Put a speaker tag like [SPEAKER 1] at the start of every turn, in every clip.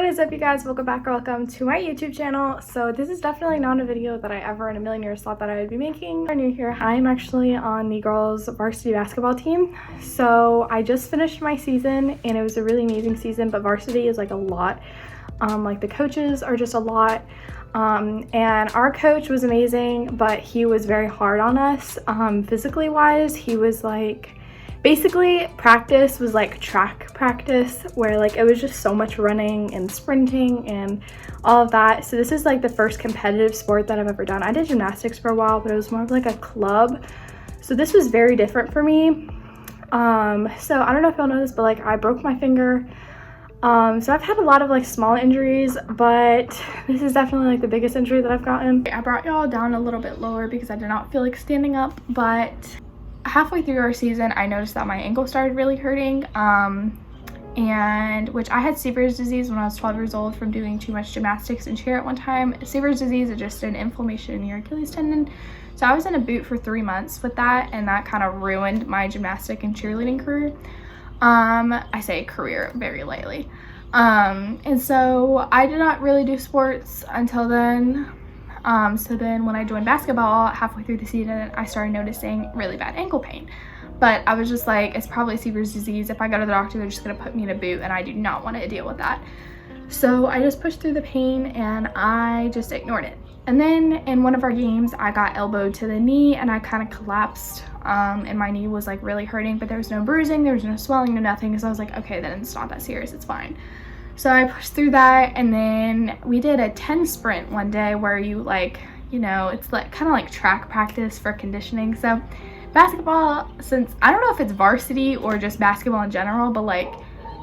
[SPEAKER 1] What is up, you guys? Welcome back or welcome to my YouTube channel. So this is definitely not a video that I ever in a million years thought that I would be making. If you're new here, I'm actually on the girls varsity basketball team. So I just finished my season and it was a really amazing season, but varsity is like a lot. Like the coaches are just a lot. And our coach was amazing, but he was very hard on us. Physically wise, he was like, basically practice was like track practice where like it was just so much running and sprinting and all of that. So this is like the first competitive sport that I've ever done. I did gymnastics for a while, but it was more of like a club. So this was very different for me. So I don't know if y'all know this, but like I broke my finger. So I've had a lot of like small injuries, but this is definitely like the biggest injury that I've gotten. I brought y'all down a little bit lower because I did not feel like standing up, but halfway through our season, I noticed that my ankle started really hurting, and which I had Sever's disease when I was 12 years old from doing too much gymnastics and cheer at one time. Sever's disease is just an inflammation in your Achilles tendon. So I was in a boot for 3 months with that, and that kind of ruined my gymnastic and cheerleading career. I say career very lightly. And so I did not really do sports until then. So then when I joined basketball halfway through the season, I started noticing really bad ankle pain. But I was just like, it's probably Sever's disease. If I go to the doctor, they're just gonna put me in a boot, and I do not want to deal with that. So I just pushed through the pain and I just ignored it. And then in one of our games, I got elbowed to the knee and I kind of collapsed, and my knee was like really hurting, but there was no bruising, there was no swelling, no nothing. So I was like, okay, then it's not that serious, it's fine. So I pushed through that, and then we did a 10 sprint one day where you like, you know, it's like kind of like track practice for conditioning. So basketball, since I don't know if it's varsity or just basketball in general, but like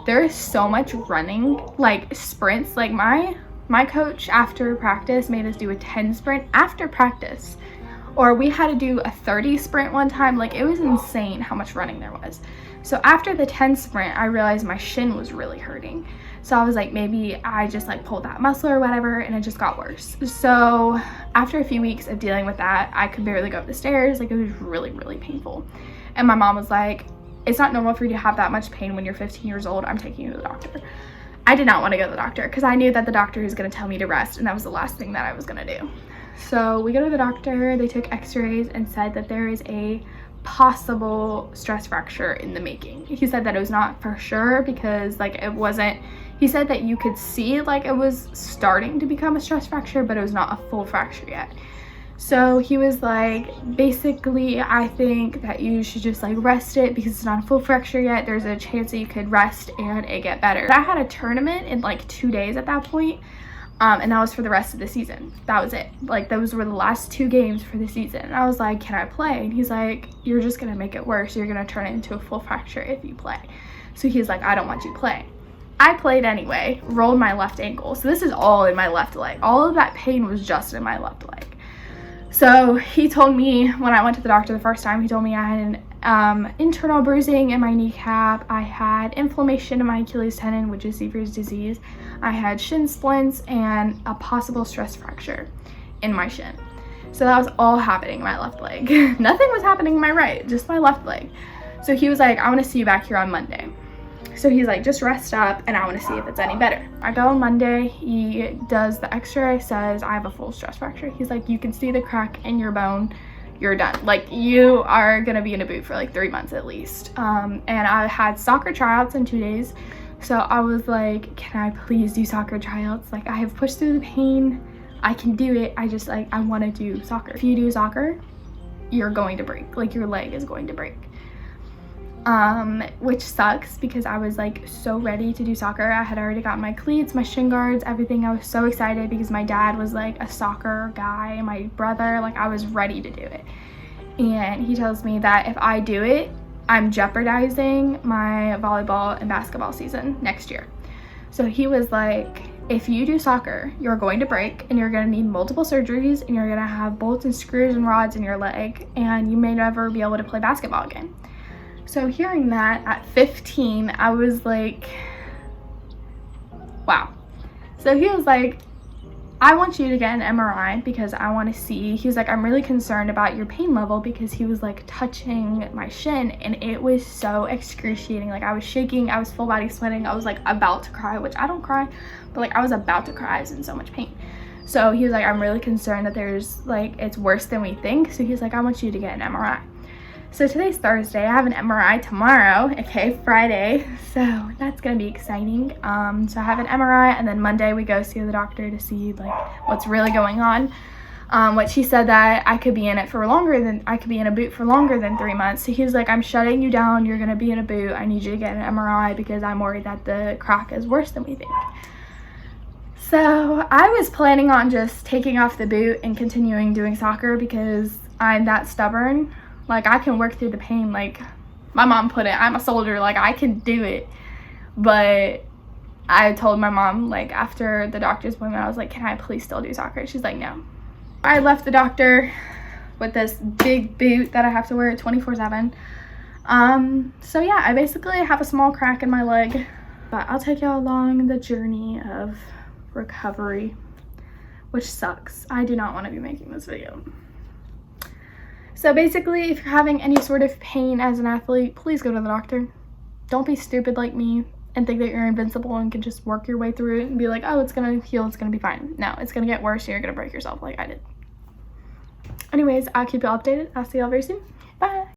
[SPEAKER 1] there is so much running, like sprints. Like my coach after practice made us do a 10 sprint after practice, or we had to do a 30 sprint one time. Like it was insane how much running there was. So after the 10 sprint, I realized my shin was really hurting. So I was like, maybe I just like pulled that muscle or whatever, and it just got worse. So after a few weeks of dealing with that, I could barely go up the stairs. Like it was really, really painful. And my mom was like, it's not normal for you to have that much pain when you're 15 years old. I'm taking you to the doctor. I did not want to go to the doctor because I knew that the doctor was going to tell me to rest, and that was the last thing that I was going to do. So we go to the doctor, they took x-rays and said that there is a possible stress fracture in the making. He said that it was not for sure because like it wasn't, he said that you could see like it was starting to become a stress fracture, but it was not a full fracture yet. So he was like, basically, I think that you should just like rest it because it's not a full fracture yet. There's a chance that you could rest and it get better. I had a tournament in like 2 days at that point. And that was for the rest of the season. That was it. Like those were the last 2 games for the season. And I was like, can I play? And he's like, you're just gonna make it worse. You're gonna turn it into a full fracture if you play. So he's like, I don't want you to play. I played anyway, rolled my left ankle. So this is all in my left leg. All of that pain was just in my left leg. So he told me when I went to the doctor the first time, he told me I had an internal bruising in my kneecap. I had inflammation in my Achilles tendon, which is Sever's disease. I had shin splints and a possible stress fracture in my shin. So that was all happening in my left leg. Nothing was happening in my right, just my left leg. So he was like, I want to see you back here on Monday. So he's like, just rest up and I want to see if it's any better. I go on Monday, he does the x-ray, says I have a full stress fracture. He's like, you can see the crack in your bone, you're done. Like you are gonna be in a boot for like 3 months at least. And I had soccer tryouts in 2 days. So I was like, can I please do soccer tryouts? Like I have pushed through the pain, I can do it. I just like, I wanna do soccer. If you do soccer, you're going to break, like your leg is going to break. Which sucks because I was like so ready to do soccer. I had already got my cleats, my shin guards, everything. I was so excited because my dad was like a soccer guy, my brother, like I was ready to do it. And he tells me that if I do it, I'm jeopardizing my volleyball and basketball season next year. So he was like, if you do soccer, you're going to break and you're going to need multiple surgeries and you're going to have bolts and screws and rods in your leg and you may never be able to play basketball again. So hearing that at 15, I was like, wow. So he was like, I want you to get an MRI because I want to see. He's like, I'm really concerned about your pain level, because he was like touching my shin and it was so excruciating. Like I was shaking, I was full body sweating, I was like about to cry, which I don't cry, but like I was about to cry. I was in so much pain. So he was like, I'm really concerned that there's like, it's worse than we think. So he's like, I want you to get an MRI. So today's Thursday, I have an MRI tomorrow, okay, Friday, so that's gonna be exciting. So I have an MRI, and then Monday we go see the doctor to see like what's really going on. What she said that I could be in a boot for longer than 3 months. So he's like, I'm shutting you down, you're gonna be in a boot, I need you to get an MRI because I'm worried that the crack is worse than we think. So I was planning on just taking off the boot and continuing doing soccer because I'm that stubborn. Like I can work through the pain, like my mom put it, I'm a soldier, like I can do it. But I told my mom, like after the doctor's appointment, I was like, can I please still do soccer? She's like, no. I left the doctor with this big boot that I have to wear 24/7. So yeah, I basically have a small crack in my leg, but I'll take y'all along the journey of recovery, which sucks. I do not want to be making this video. So basically, if you're having any sort of pain as an athlete, please go to the doctor. Don't be stupid like me and think that you're invincible and can just work your way through it and be like, oh, it's gonna heal, it's gonna be fine. No, it's gonna get worse and you're gonna break yourself like I did. Anyways, I'll keep you updated. I'll see y'all very soon. Bye.